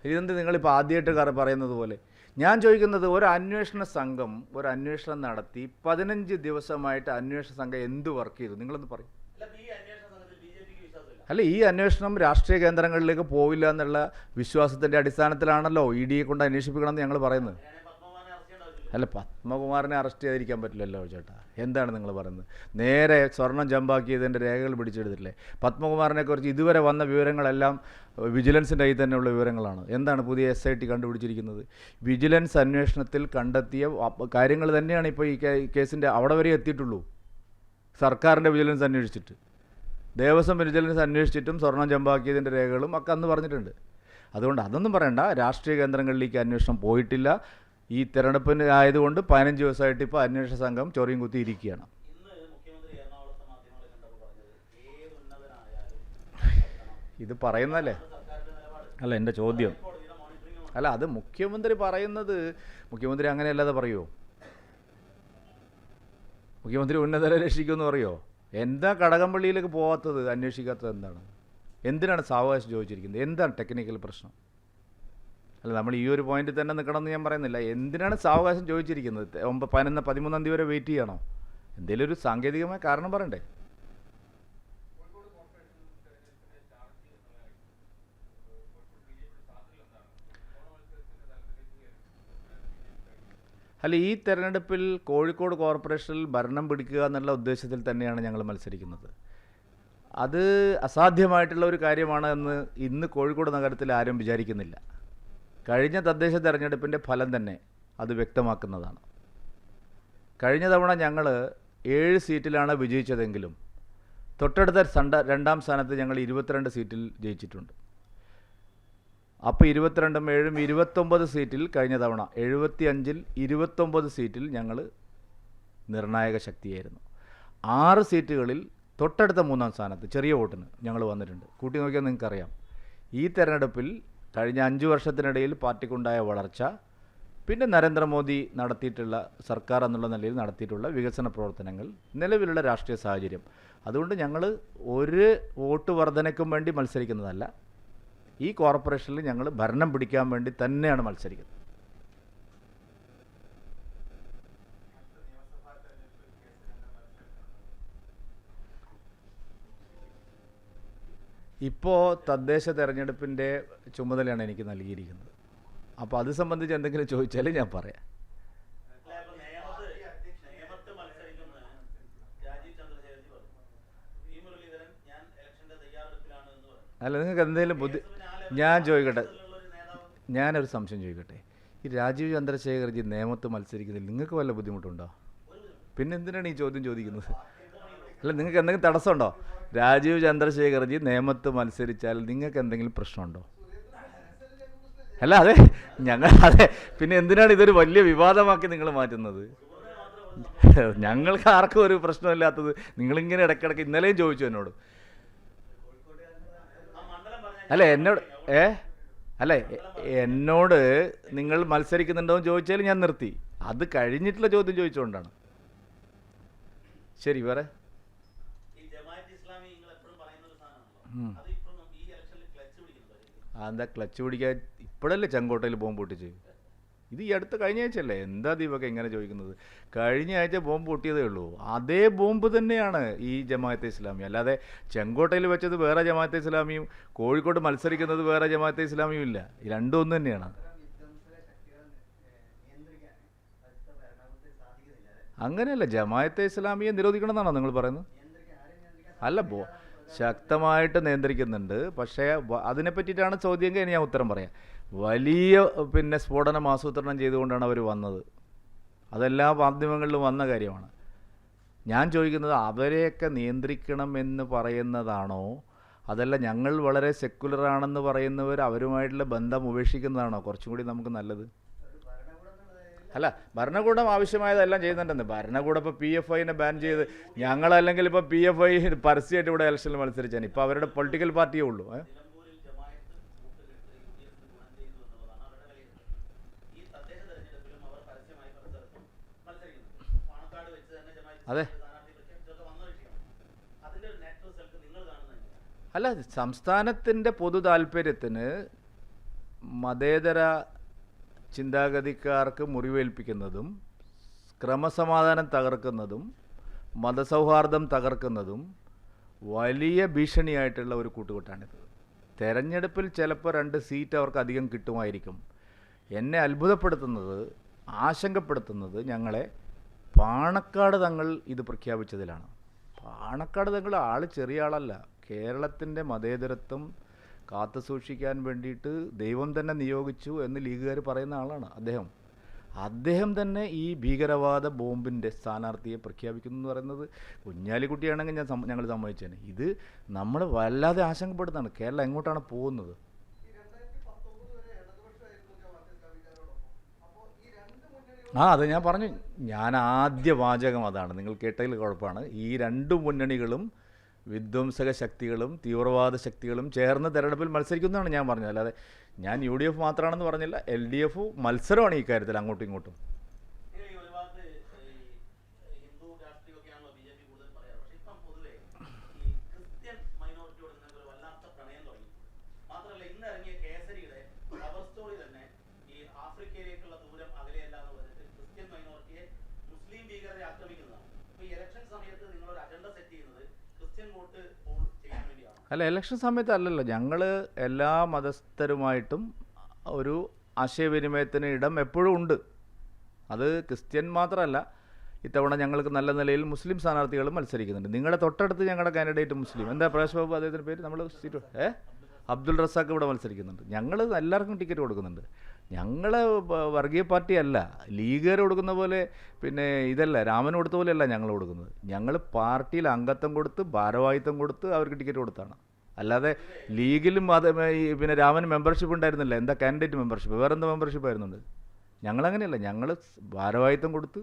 ഇതെന്ത് നിങ്ങളിപ്പോൾ ആദ്യമായിട്ട് പറയുന്നത് പോലെ? ഞാൻ ചോദിക്കുന്നത്, ഒരു അന്വേഷണം നടത്തി 15 ദിവസമായിട്ട് അന്വേഷണ സംഘം എന്ത് വർക്ക് ചെയ്തു? നിങ്ങളൊന്ന് പറയും. അല്ല, ഈ അന്വേഷണം രാഷ്ട്രീയ കേന്ദ്രങ്ങളിലേക്ക് പോവില്ല എന്നുള്ള വിശ്വാസത്തിൻ്റെ അടിസ്ഥാനത്തിലാണല്ലോ ED കൊണ്ട് അന്വേഷിപ്പിക്കണമെന്ന് ഞങ്ങൾ പറയുന്നത്. അല്ല, പത്മകുമാറിനെ അറസ്റ്റ് ചെയ്തിരിക്കാൻ പറ്റില്ലല്ലോ ചേട്ടാ. എന്താണ് നിങ്ങൾ പറയുന്നത്? നേരെ സ്വർണം ജമ്പാക്കിയതിൻ്റെ രേഖകൾ പിടിച്ചെടുത്തില്ലേ? പത്മകുമാറിനെക്കുറിച്ച് ഇതുവരെ വന്ന വിവരങ്ങളെല്ലാം വിജിലൻസിൻ്റെ കയ്യിൽ തന്നെയുള്ള വിവരങ്ങളാണ്. എന്താണ് പുതിയ SIT കണ്ടുപിടിച്ചിരിക്കുന്നത്? വിജിലൻസ് അന്വേഷണത്തിൽ കണ്ടെത്തിയ കാര്യങ്ങൾ തന്നെയാണ് ഇപ്പോൾ ഈ കേസിൻ്റെ അവിടെ വരെ എത്തിയിട്ടുള്ളൂ. സർക്കാരിൻ്റെ വിജിലൻസ് അന്വേഷിച്ചിട്ട്, ദേവസ്വം വിജിലൻസ് അന്വേഷിച്ചിട്ടും സ്വർണം ജമ്പാക്കിയതിൻ്റെ രേഖകളും ഒക്കെ അന്ന് പറഞ്ഞിട്ടുണ്ട്. അതുകൊണ്ട് അതൊന്നും പറയണ്ട. രാഷ്ട്രീയ കേന്ദ്രങ്ങളിലേക്ക് അന്വേഷണം പോയിട്ടില്ല. ഈ തെരഞ്ഞെടുപ്പിന് ആയതുകൊണ്ട് 15 ദിവസമായിട്ട് ഇപ്പോൾ അന്വേഷണ സംഘം ചൊറിയും കുത്തിയിരിക്കുകയാണ്. ഇത് പറയുന്നല്ലേ? അല്ല, എൻ്റെ ചോദ്യം അല്ല, അത് മുഖ്യമന്ത്രി പറയുന്നത്, മുഖ്യമന്ത്രി അങ്ങനെയല്ലാതെ പറയുമോ? മുഖ്യമന്ത്രി ഉന്നതരെ രക്ഷിക്കുമെന്ന് പറയുമോ? എന്താ കടകംപള്ളിയിലേക്ക് പോകാത്തത്, അന്വേഷിക്കാത്തത് എന്താണ്? എന്തിനാണ് സാവകാശം ചോദിച്ചിരിക്കുന്നത്? എന്താണ് ടെക്നിക്കൽ പ്രശ്നം? അല്ല, നമ്മൾ ഈ ഒരു പോയിന്റിൽ തന്നെ നിൽക്കണമെന്ന് ഞാൻ പറയുന്നില്ല. എന്തിനാണ് സാവകാശം ചോദിച്ചിരിക്കുന്നത്? 13-ാം തീയതി വരെ വെയിറ്റ് ചെയ്യണോ? എന്തെങ്കിലും ഒരു സാങ്കേതികമായ കാരണം പറയണ്ടേ? അല്ല, ഈ തെരഞ്ഞെടുപ്പിൽ കോഴിക്കോട് കോർപ്പറേഷനിൽ ഭരണം പിടിക്കുക എന്നുള്ള ഉദ്ദേശത്തിൽ തന്നെയാണ് ഞങ്ങൾ മത്സരിക്കുന്നത്. അത് അസാധ്യമായിട്ടുള്ള ഒരു കാര്യമാണ് എന്ന് ഇന്ന് കോഴിക്കോട് നഗരത്തിൽ ആരും വിചാരിക്കുന്നില്ല. കഴിഞ്ഞ തദ്ദേശ തെരഞ്ഞെടുപ്പിൻ്റെ ഫലം തന്നെ അത് വ്യക്തമാക്കുന്നതാണ്. കഴിഞ്ഞ തവണ ഞങ്ങൾ 7 സീറ്റിലാണ് വിജയിച്ചതെങ്കിലും തൊട്ടടുത്ത രണ്ടാം സ്ഥാനത്ത് ഞങ്ങൾ 22 സീറ്റിൽ ജയിച്ചിട്ടുണ്ട്. അപ്പോൾ 22ഉം 7ഉം 29 സീറ്റിൽ കഴിഞ്ഞ തവണ 75-ൽ 29 സീറ്റിൽ ഞങ്ങൾ നിർണായക ശക്തിയായിരുന്നു. 6 സീറ്റുകളിൽ തൊട്ടടുത്ത 3-ാം സ്ഥാനത്ത് ചെറിയ വോട്ടിന് ഞങ്ങൾ വന്നിട്ടുണ്ട്. കൂട്ടി നോക്കിയാൽ നിങ്ങൾക്കറിയാം. ഈ തെരഞ്ഞെടുപ്പിൽ കഴിഞ്ഞ 5 വർഷത്തിനിടയിൽ പാർട്ടിക്കുണ്ടായ വളർച്ച പിന്നെ നരേന്ദ്രമോദി നടത്തിയിട്ടുള്ള സർക്കാർ എന്നുള്ള നിലയിൽ നടത്തിയിട്ടുള്ള വികസന പ്രവർത്തനങ്ങൾ, നിലവിലുള്ള രാഷ്ട്രീയ സാഹചര്യം. അതുകൊണ്ട് ഞങ്ങൾ ഒരു വോട്ട് വർധനയ്ക്കും വേണ്ടി മത്സരിക്കുന്നതല്ല. ഈ കോർപ്പറേഷനിൽ ഞങ്ങൾ ഭരണം പിടിക്കാൻ വേണ്ടി തന്നെയാണ് മത്സരിക്കുന്നത്. ഇപ്പോൾ തദ്ദേശ തെരഞ്ഞെടുപ്പിൻ്റെ ചുമതലയാണ് എനിക്ക് നൽകിയിരിക്കുന്നത്. അപ്പോൾ അത് സംബന്ധിച്ച് എന്തെങ്കിലും ചോദിച്ചാൽ ഞാൻ പറയാം. അല്ല, നിങ്ങൾക്ക് എന്തെങ്കിലും ഞാൻ ചോദിക്കട്ടെ, ഞാനൊരു സംശയം ചോദിക്കട്ടെ. ഈ രാജീവ് ചന്ദ്രശേഖർജി നേമത്ത് മത്സരിക്കുന്നതിൽ നിങ്ങൾക്ക് വല്ല ബുദ്ധിമുട്ടുണ്ടോ? പിന്നെ എന്തിനാണ് ഈ ചോദ്യം ചോദിക്കുന്നത്? അല്ല, നിങ്ങൾക്ക് എന്തെങ്കിലും തടസ്സമുണ്ടോ? രാജീവ് ചന്ദ്രശേഖർജി നേമത്ത് മത്സരിച്ചാൽ നിങ്ങൾക്ക് എന്തെങ്കിലും പ്രശ്നമുണ്ടോ? അല്ല, അതെ, പിന്നെ എന്തിനാണ് ഇതൊരു വലിയ വിവാദമാക്കി നിങ്ങൾ മാറ്റുന്നത്? ഞങ്ങൾക്ക് ആർക്കും ഒരു പ്രശ്നമില്ലാത്തത് നിങ്ങളിങ്ങനെ ഇടയ്ക്കിടയ്ക്ക് ഇന്നലെയും ചോദിച്ചു എന്നോട്. അല്ല എന്നോട് നിങ്ങൾ മത്സരിക്കുന്നുണ്ടോ എന്ന് ചോദിച്ചാൽ ഞാൻ നിർത്തി. അത് കഴിഞ്ഞിട്ടുള്ള ചോദ്യം ചോദിച്ചുകൊണ്ടാണ്. ശരി, വേറെ എന്താ ക്ലച്ച് പിടിക്കാൻ? ഇപ്പോഴല്ലേ ചെങ്കോട്ടയിൽ ബോംബ് പൊട്ടിച്ച്? ഇത് ഈ കഴിഞ്ഞ ആഴ്ചയല്ലേ? എന്താ ദീപൊക്കെ ഇങ്ങനെ ചോദിക്കുന്നത്? കഴിഞ്ഞ ആഴ്ച ബോംബ് പൊട്ടിയതേ ഉള്ളൂ. അതേ ബോംബ് തന്നെയാണ് ഈ ജമാഅത്തെ ഇസ്ലാമി. അല്ലാതെ ചെങ്കോട്ടയിൽ വെച്ചത് വേറെ ജമാഅത്തെ ഇസ്ലാമിയും കോഴിക്കോട് മത്സരിക്കുന്നത് വേറെ ജമാഅത്തെ ഇസ്ലാമിയും ഇല്ല. രണ്ടും ഒന്ന് തന്നെയാണ്. അങ്ങനെയല്ല, ജമാഅത്തെ ഇസ്ലാമിയെ നിരോധിക്കണം എന്നാണോ നിങ്ങൾ പറയുന്നത്? അല്ല, ശക്തമായിട്ട് നിയന്ത്രിക്കുന്നുണ്ട്. പക്ഷേ അതിനെ പറ്റിയിട്ടാണ് ചോദ്യമെങ്കിൽ ഞാൻ ഉത്തരം പറയാം. വലിയ സ്ഫോടനം ആസൂത്രണം ചെയ്തുകൊണ്ടാണ് അവർ വന്നത്. അതെല്ലാ മാധ്യമങ്ങളിലും വന്ന കാര്യമാണ്. ഞാൻ ചോദിക്കുന്നത്, അവരെയൊക്കെ നിയന്ത്രിക്കണം എന്ന് പറയുന്നതാണോ, അതല്ല ഞങ്ങൾ വളരെ സെക്കുലറാണെന്ന് പറയുന്നവർ അവരുമായിട്ടുള്ള ബന്ധം ഉപേക്ഷിക്കുന്നതാണോ കുറച്ചും കൂടി നമുക്ക് നല്ലത്? അല്ല, ഭരണകൂടം ആവശ്യമായതെല്ലാം ചെയ്യുന്നുണ്ടെന്ന്. ഭരണകൂടം ഇപ്പോൾ PFIനെ ബാൻ ചെയ്ത്, ഞങ്ങളല്ലെങ്കിൽ ഇപ്പോൾ PFI പരസ്യമായിട്ട് ഇവിടെ ഇലക്ഷനിൽ മത്സരിച്ചാണ്. ഇപ്പോൾ അവരുടെ പൊളിറ്റിക്കൽ പാർട്ടിയേ ഉള്ളൂ. അതെ, അല്ല, സംസ്ഥാനത്തിൻ്റെ പൊതു താല്പര്യത്തിന് മതേതര ചിന്താഗതിക്കാർക്ക് മുറിവേൽപ്പിക്കുന്നതും ക്രമസമാധാനം തകർക്കുന്നതും മതസൗഹാർദ്ദം തകർക്കുന്നതും വലിയ ഭീഷണിയായിട്ടുള്ള ഒരു കൂട്ടുകെട്ടാണിത്. തെരഞ്ഞെടുപ്പിൽ ചിലപ്പോൾ 2 സീറ്റ് അവർക്ക് അധികം കിട്ടുമായിരിക്കും. എന്നെ അത്ഭുതപ്പെടുത്തുന്നത്, ആശങ്കപ്പെടുത്തുന്നത് ഞങ്ങളെ പാണക്കാട് തങ്ങൾ ഇത് പ്രഖ്യാപിച്ചതിലാണ്. പാണക്കാട് തങ്ങൾ ആൾ ചെറിയ ആളല്ല. കേരളത്തിൻ്റെ മതേതരത്വം കാത്തു സൂക്ഷിക്കാൻ വേണ്ടിയിട്ട് ദൈവം തന്നെ നിയോഗിച്ചു എന്ന് ലീഗുകാർ പറയുന്ന ആളാണ് അദ്ദേഹം തന്നെ ഈ ഭീകരവാദ ബോംബിൻ്റെ സ്ഥാനാർത്ഥിയെ പ്രഖ്യാപിക്കുന്നു എന്ന് പറയുന്നത് കുഞ്ഞാലിക്കുട്ടിയാണെങ്കിൽ ഞങ്ങൾ സമ്മതിച്ചേനെ. ഇത് നമ്മൾ വല്ലാതെ ആശങ്കപ്പെടുന്നതാണ്. കേരളം എങ്ങോട്ടാണ് പോകുന്നത്? അത് ഞാൻ പറഞ്ഞു. ഞാൻ ആദ്യ വാചകം അതാണ്. നിങ്ങൾ കേട്ടതിൽ കുഴപ്പമാണ്. ഈ 2 മുന്നണികളും വിധ്വംസക ശക്തികളും തീവ്രവാദ ശക്തികളും ചേർന്ന് തെരഞ്ഞെടുപ്പിൽ മത്സരിക്കുന്നതാണ് ഞാൻ പറഞ്ഞത്. അല്ലാതെ ഞാൻ UDF മാത്രമാണെന്ന് പറഞ്ഞില്ല. LDF മത്സരമാണ് ഈ കാര്യത്തിൽ അങ്ങോട്ടും ഇങ്ങോട്ടും. അല്ല, ഇലക്ഷൻ സമയത്ത് അല്ലല്ലോ. ഞങ്ങൾ എല്ലാ മതസ്ഥരുമായിട്ടും ഒരു ആശയവിനിമയത്തിന് ഇടം എപ്പോഴും ഉണ്ട്. അത് ക്രിസ്ത്യൻ മാത്രമല്ല. ഇത്തവണ ഞങ്ങൾക്ക് നല്ല നിലയിൽ മുസ്ലിം സ്ഥാനാർത്ഥികളും മത്സരിക്കുന്നുണ്ട്. നിങ്ങളുടെ തൊട്ടടുത്ത് ഞങ്ങളുടെ കാൻഡിഡേറ്റ് മുസ്ലിം, എന്താ പ്രകാശ് ബാബു അദ്ദേഹത്തിൻ്റെ പേര്, നമ്മൾ സീറ്റ് അബ്ദുൾ റസാഖ് ഇവിടെ മത്സരിക്കുന്നുണ്ട്. ഞങ്ങൾ എല്ലാവർക്കും ടിക്കറ്റ് കൊടുക്കുന്നുണ്ട്. ഞങ്ങൾ വർഗീയ പാർട്ടിയല്ല. ലീഗുകാർ കൊടുക്കുന്ന പോലെ ഇതല്ല, രാമന് കൊടുത്ത പോലെയല്ല ഞങ്ങൾ കൊടുക്കുന്നത്. ഞങ്ങൾ പാർട്ടിയിൽ അംഗത്വം കൊടുത്ത് ഭാരവാഹിത്വം കൊടുത്ത് അവർക്ക് ടിക്കറ്റ് കൊടുത്താണ്. അല്ലാതെ ലീഗിലും രാമന് മെമ്പർഷിപ്പ് ഉണ്ടായിരുന്നില്ല. എന്താ കാൻഡിഡേറ്റ് മെമ്പർഷിപ്പ്, വേറെന്താ മെമ്പർഷിപ്പ് ആയിരുന്നുണ്ട്. ഞങ്ങളങ്ങനെയല്ല. ഞങ്ങൾ ഭാരവാഹിത്വം കൊടുത്ത്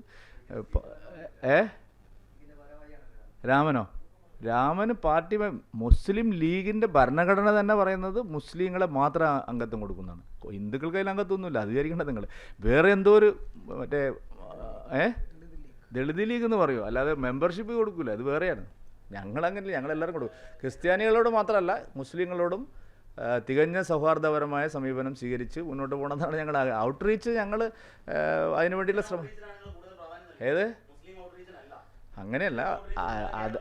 രാമന് പാർട്ടി മുസ്ലിം ലീഗിൻ്റെ ഭരണഘടന തന്നെ പറയുന്നത് മുസ്ലിങ്ങളെ മാത്രം അംഗത്വം കൊടുക്കുന്നതാണ്. ഹിന്ദുക്കൾക്ക് അതിനകത്തൊന്നുമില്ല, അത് വിചാരിക്കേണ്ടത് നിങ്ങൾ. വേറെ എന്തോ ഒരു മറ്റേ ദളിത് ലീഗ് എന്ന് പറയുമോ, അല്ലാതെ മെമ്പർഷിപ്പ് കൊടുക്കില്ല, അത് വേറെയാണ്. ഞങ്ങളങ്ങനെ ഞങ്ങളെല്ലാവരും കൊടുക്കും. ക്രിസ്ത്യാനികളോട് മാത്രമല്ല മുസ്ലിങ്ങളോടും തികഞ്ഞ സൗഹാർദ്ദപരമായ സമീപനം സ്വീകരിച്ച് മുന്നോട്ട് പോകണമെന്നാണ് ഞങ്ങളുടെ ഔട്ട്റീച്ച്. ഞങ്ങൾ അതിനു വേണ്ടിയുള്ള ശ്രമം. ഏത് അങ്ങനെയല്ല, അത്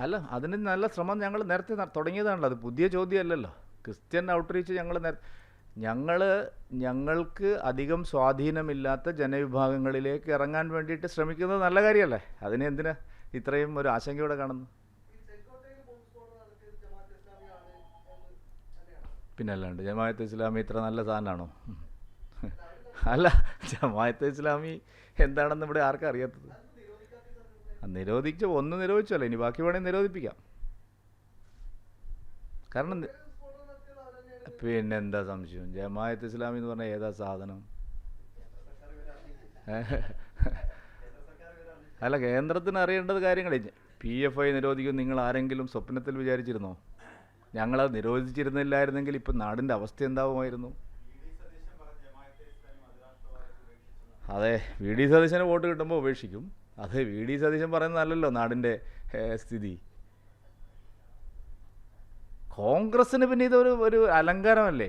അല്ല, അതിന് നല്ല ശ്രമം ഞങ്ങൾ നേരത്തെ തുടങ്ങിയതാണല്ലോ, അത് പുതിയ ചോദ്യമല്ലല്ലോ. ക്രിസ്ത്യൻ ഔട്ട്റീച്ച് ഞങ്ങൾക്ക് അധികം സ്വാധീനമില്ലാത്ത ജനവിഭാഗങ്ങളിലേക്ക് ഇറങ്ങാൻ വേണ്ടിയിട്ട് ശ്രമിക്കുന്നത് നല്ല കാര്യമല്ലേ? അതിനെ എന്തിനാ ഇത്രയും ഒരു ആശങ്കയോടെ കാണുന്നു? പിന്നെ അല്ലാണ്ട് ജമാഅത്തെ ഇസ്ലാമി ഇത്ര നല്ല സാധനമാണോ? അല്ല, ജമാഅത്തെ ഇസ്ലാമി എന്താണെന്ന് ഇവിടെ ആർക്കും അറിയാത്തത്? ഒന്ന് നിരോധിച്ചല്ലോ, ഇനി ബാക്കി വേണമെങ്കിൽ നിരോധിപ്പിക്കാം. കാരണം പിന്നെന്താ സംശയം? ജമാഅത്ത് ഇസ്ലാമി എന്ന് പറഞ്ഞാൽ ഏതാ സാധനം? അല്ല, കേന്ദ്രത്തിന് അറിയേണ്ടത് കാര്യങ്ങളെ. PFI നിരോധിക്കും നിങ്ങൾ ആരെങ്കിലും സ്വപ്നത്തിൽ വിചാരിച്ചിരുന്നോ? ഞങ്ങളത് നിരോധിച്ചിരുന്നില്ലായിരുന്നെങ്കിൽ ഇപ്പം നാടിൻ്റെ അവസ്ഥ എന്താവുമായിരുന്നു? അതെ, VD സതീശന് വോട്ട് കിട്ടുമ്പോൾ ഉപേക്ഷിക്കും. അത് VD സതീശൻ പറയുന്നതല്ലല്ലോ നാടിൻ്റെ സ്ഥിതി. കോൺഗ്രസ്സിന് പിന്നെ ഇതൊരു അലങ്കാരമല്ലേ?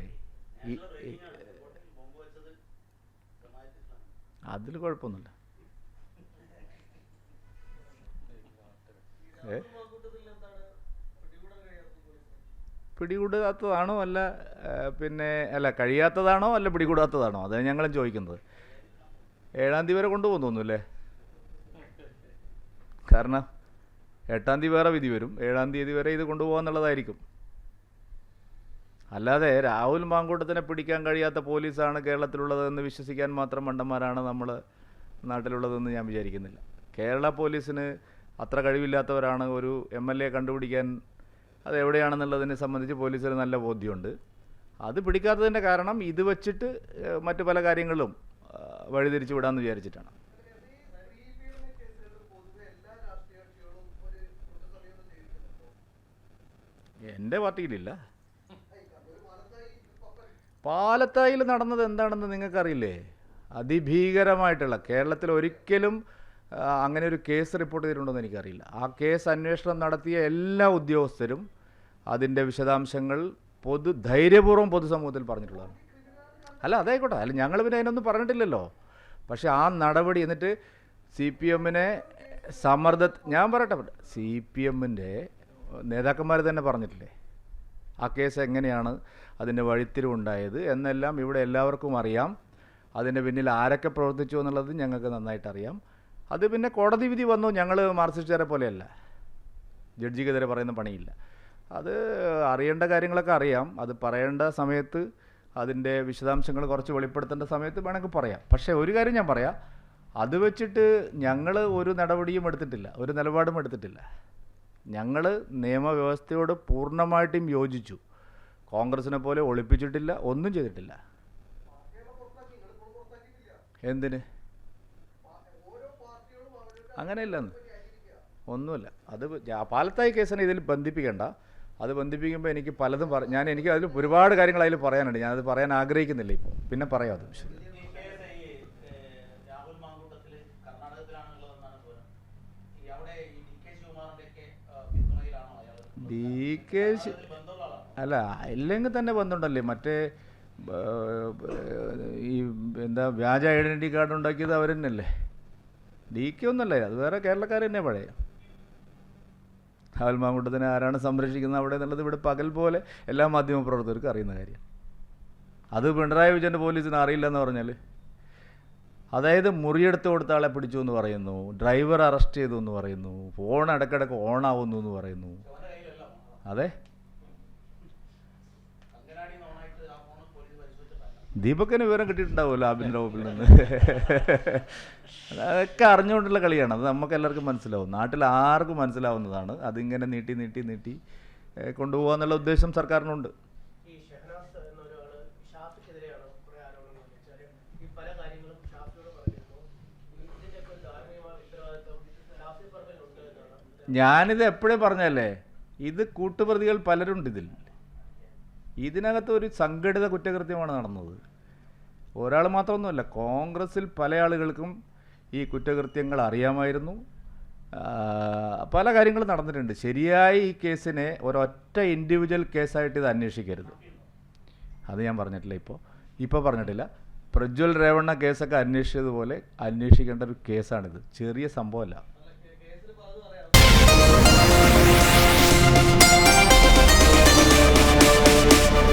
അതിൽ കുഴപ്പമൊന്നുമില്ല. പിടികൂടാത്തതാണോ അല്ല കഴിയാത്തതാണോ അല്ല പിടികൂടാത്തതാണോ? അതാണ് ഞങ്ങളും ചോദിക്കുന്നത്. 7-ാം തീയതി വരെ കൊണ്ടുപോകുന്നു തോന്നുന്നല്ലേ? കാരണം 8-ാം തീയതി വേറെ വിധി വരും, 7-ാം തീയതി വരെ ഇത് കൊണ്ടുപോകാന്നുള്ളതായിരിക്കും. അല്ലാതെ രാഹുൽ മാങ്കൂട്ടത്തിനെ പിടിക്കാൻ കഴിയാത്ത പോലീസാണ് കേരളത്തിലുള്ളതെന്ന് വിശ്വസിക്കാൻ മാത്രം മണ്ടന്മാരാണ് നമ്മൾ നാട്ടിലുള്ളതെന്ന് ഞാൻ വിചാരിക്കുന്നില്ല. കേരള പോലീസിന് അത്ര കഴിവില്ലാത്തവരാണ്. ഒരു MLA കണ്ടുപിടിക്കാൻ അത് എവിടെയാണെന്നുള്ളതിനെ സംബന്ധിച്ച് പോലീസിന് നല്ല ബോധ്യമുണ്ട്. അത് പിടിക്കാത്തതിൻ്റെ കാരണം ഇത് വച്ചിട്ട് മറ്റു പല കാര്യങ്ങളും വഴിതിരിച്ചു വിടാമെന്ന് വിചാരിച്ചിട്ടാണ്. എൻ്റെ പാർട്ടിയിലില്ല. പാലത്തായിൽ നടന്നത് എന്താണെന്ന് നിങ്ങൾക്കറിയില്ലേ? അതിഭീകരമായിട്ടുള്ള, കേരളത്തിൽ ഒരിക്കലും അങ്ങനെ ഒരു കേസ് റിപ്പോർട്ട് ചെയ്തിട്ടുണ്ടോയെന്ന് എനിക്കറിയില്ല. ആ കേസ് അന്വേഷണം നടത്തിയ എല്ലാ ഉദ്യോഗസ്ഥരും അതിൻ്റെ വിശദാംശങ്ങൾ ധൈര്യപൂർവ്വം പൊതുസമൂഹത്തിൽ പറഞ്ഞിട്ടുള്ളതാണ്. അല്ല, അതായിക്കോട്ടെ, അല്ല ഞങ്ങൾ പിന്നെ അതിനൊന്നും പറഞ്ഞിട്ടില്ലല്ലോ. പക്ഷേ ആ നടപടി എന്നിട്ട് CPM-നെ ഞാൻ പറയട്ടെ, CPM-ൻ്റെ നേതാക്കന്മാർ തന്നെ പറഞ്ഞിട്ടില്ലേ ആ കേസ് എങ്ങനെയാണ് അതിൻ്റെ വഴിത്തിരിവുണ്ടായത് എന്നെല്ലാം ഇവിടെ എല്ലാവർക്കും അറിയാം. അതിൻ്റെ പിന്നിൽ ആരൊക്കെ പ്രവർത്തിച്ചു എന്നുള്ളത് ഞങ്ങൾക്ക് നന്നായിട്ടറിയാം. അത് പിന്നെ കോടതി വിധി വന്നു. ഞങ്ങൾ മാർക്സിസ്റ്റുകാരെ പോലെയല്ല, ജഡ്ജിക്കെതിരെ പറയുന്ന പണിയില്ല. അത് അറിയേണ്ട കാര്യങ്ങളൊക്കെ അറിയാം. അത് പറയേണ്ട സമയത്ത് അതിൻ്റെ വിശദാംശങ്ങൾ കുറച്ച് വെളിപ്പെടുത്തേണ്ട സമയത്ത് വേണമെങ്കിൽ പറയാം. പക്ഷേ ഒരു കാര്യം ഞാൻ പറയാം, അത് വെച്ചിട്ട് ഞങ്ങൾ ഒരു നടപടിയും എടുത്തിട്ടില്ല, ഒരു നിലപാടും എടുത്തിട്ടില്ല. ഞങ്ങൾ നിയമവ്യവസ്ഥയോട് പൂർണ്ണമായിട്ടും യോജിച്ചു. കോൺഗ്രസിനെ പോലെ ഒളിപ്പിച്ചിട്ടില്ല, ഒന്നും ചെയ്തിട്ടില്ല. എന്തിന്? അങ്ങനെയല്ലെന്ന് ഒന്നുമില്ല. അത് പാലത്തായി കേസിനെ ഇതിൽ ബന്ധിപ്പിക്കേണ്ട. അത് ബന്ധിപ്പിക്കുമ്പോൾ എനിക്ക് പലതും എനിക്ക് അതിൽ ഒരുപാട് കാര്യങ്ങൾ അതിൽ പറയാനുണ്ട്. ഞാനത് പറയാൻ ആഗ്രഹിക്കുന്നില്ല ഇപ്പോൾ, പിന്നെ പറയാം. അത് അല്ല, ഇല്ലെങ്കിൽ തന്നെ ബന്ധമുണ്ടല്ലേ? മറ്റേ ഈ വ്യാജ ഐഡൻറ്റിറ്റി കാർഡ് ഉണ്ടാക്കിയത് അവർ തന്നെയല്ലേ? DK ഒന്നല്ലേ, അത് വേറെ കേരളക്കാർ തന്നെ. പഴയ രാഹുൽ മാങ്കൂട്ടത്തിനെ ആരാണ് സംരക്ഷിക്കുന്നത് അവിടെ എന്നുള്ളത് ഇവിടെ പകൽ പോലെ എല്ലാ മാധ്യമപ്രവർത്തകർക്കും അറിയുന്ന കാര്യം. അത് പിണറായി വിജയൻ്റെ പോലീസിന് അറിയില്ല എന്ന് പറഞ്ഞാൽ, അതായത് മുറിയെടുത്ത് കൊടുത്ത ആളെ പിടിച്ചു എന്ന് പറയുന്നു, ഡ്രൈവർ അറസ്റ്റ് ചെയ്തു എന്ന് പറയുന്നു, ഫോൺ ഇടയ്ക്കിടയ്ക്ക് ഓണാവുന്നു എന്ന് പറയുന്നു. അതെ, ദീപക്കിന് വിവരം കിട്ടിയിട്ടുണ്ടാവുമല്ലോ ആഭ്യന്തര വകുപ്പിൽ നിന്ന്. അതൊക്കെ അറിഞ്ഞുകൊണ്ടുള്ള കളിയാണ്. അത് നമുക്ക് എല്ലാവർക്കും മനസ്സിലാവും, നാട്ടിൽ ആർക്കും മനസ്സിലാവുന്നതാണ്. അതിങ്ങനെ നീട്ടി നീട്ടി നീട്ടി കൊണ്ടുപോകുക എന്നുള്ള ഉദ്ദേശം സർക്കാരിനുണ്ട്. ഞാനിത് എപ്പോഴും പറഞ്ഞല്ലേ, ഇത് കൂട്ടുപ്രതികൾ പലരുണ്ട് ഇതിനകത്ത് ഒരു സംഘടിത കുറ്റകൃത്യമാണ് നടന്നത്. ഒരാൾ മാത്രമൊന്നുമല്ല, കോൺഗ്രസിൽ പല ആളുകൾക്കും ഈ കുറ്റകൃത്യങ്ങൾ അറിയാമായിരുന്നു. പല കാര്യങ്ങളും നടന്നിട്ടുണ്ട്. ശരിയായി ഈ കേസിനെ ഒരൊറ്റ ഇൻഡിവിജ്വൽ കേസായിട്ട് ഇത് അന്വേഷിക്കരുത്. അത് ഞാൻ പറഞ്ഞിട്ടില്ല, ഇപ്പോൾ പറഞ്ഞിട്ടില്ല. പ്രജ്വൽ രേവണ്ണ കേസൊക്കെ അന്വേഷിച്ചതുപോലെ അന്വേഷിക്കേണ്ട ഒരു കേസാണിത്. ചെറിയ സംഭവമല്ല.